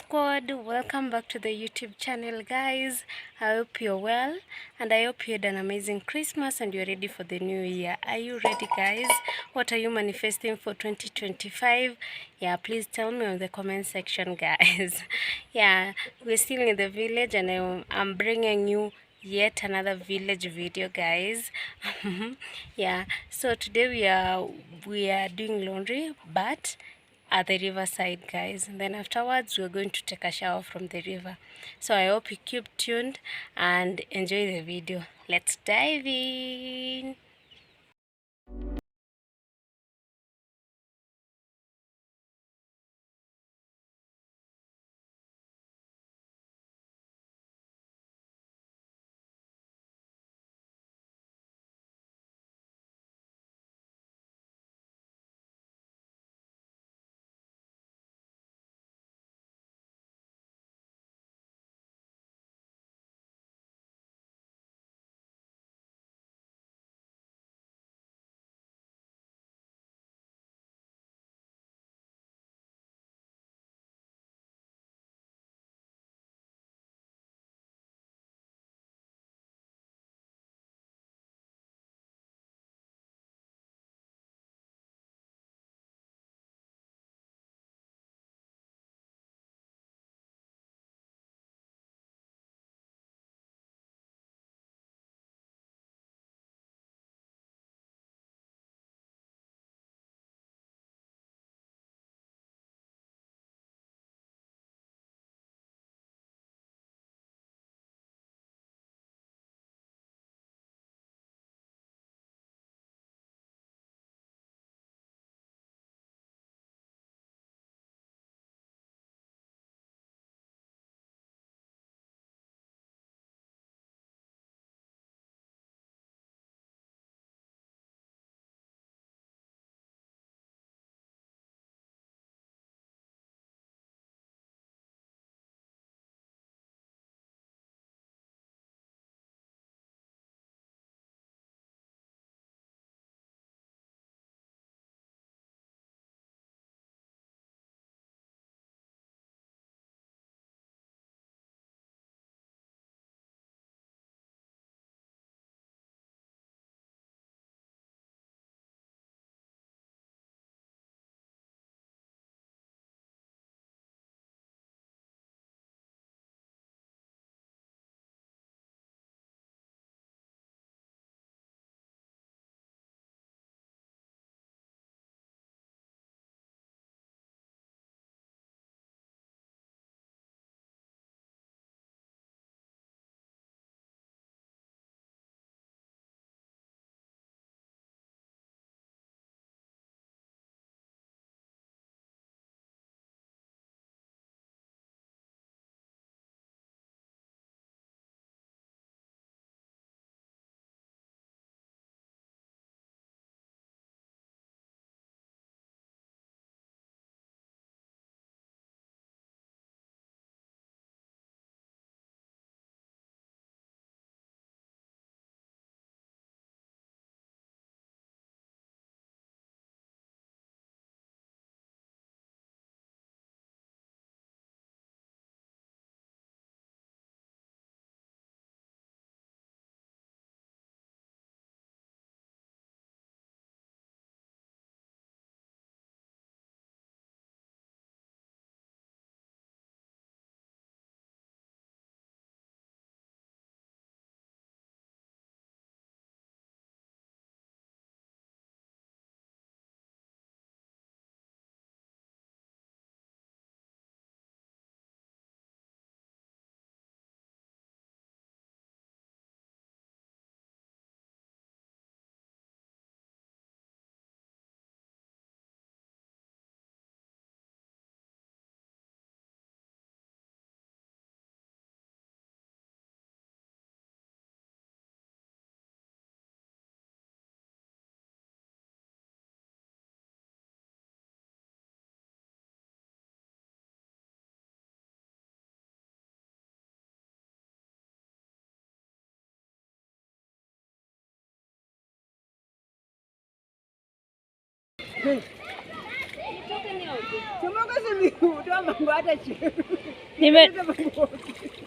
squad, welcome back to the YouTube channel, guys. I hope you're well and I hope you had an amazing Christmas and you're ready for the new year. Are you ready, guys? What are you manifesting for 2025? Yeah, please tell me in the comment section, guys. Yeah, we're still in the village and I'm bringing you yet another village video, guys. Yeah, so today we are doing laundry, but at the riverside, guys, and then afterwards we're going to take a shower from the river. So I hope you keep tuned and enjoy the video. Let's dive in.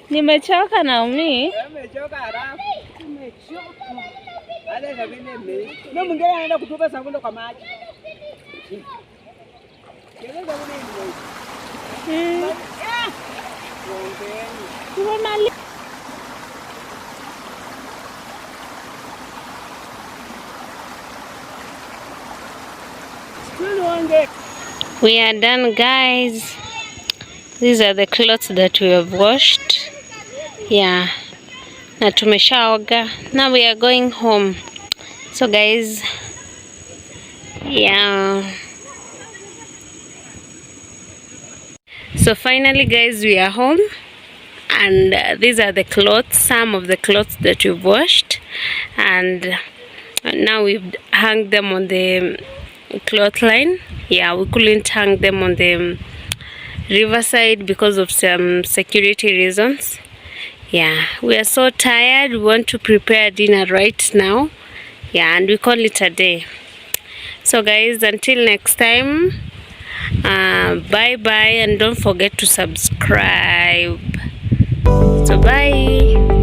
Nimechoka na umi. Nimechoka harafu. Nimechoka. Hata sabini mimi. Na mwingine anaenda kutupa sabuni kwa maji. Kelele sabuni ni. We are done, guys. These are the clothes that we have washed. Yeah. Na tumeshaoga. Now we are going home. So guys, yeah. So finally, guys, we are home. And these are the clothes, some of the clothes that we've washed. And now we've hung them on the cloth line. Yeah, we couldn't hang them on the riverside because of some security reasons. Yeah, we are so tired. We want to prepare dinner right now. Yeah, and we call it a day. So guys, until next time, bye bye, and don't forget to subscribe. So bye.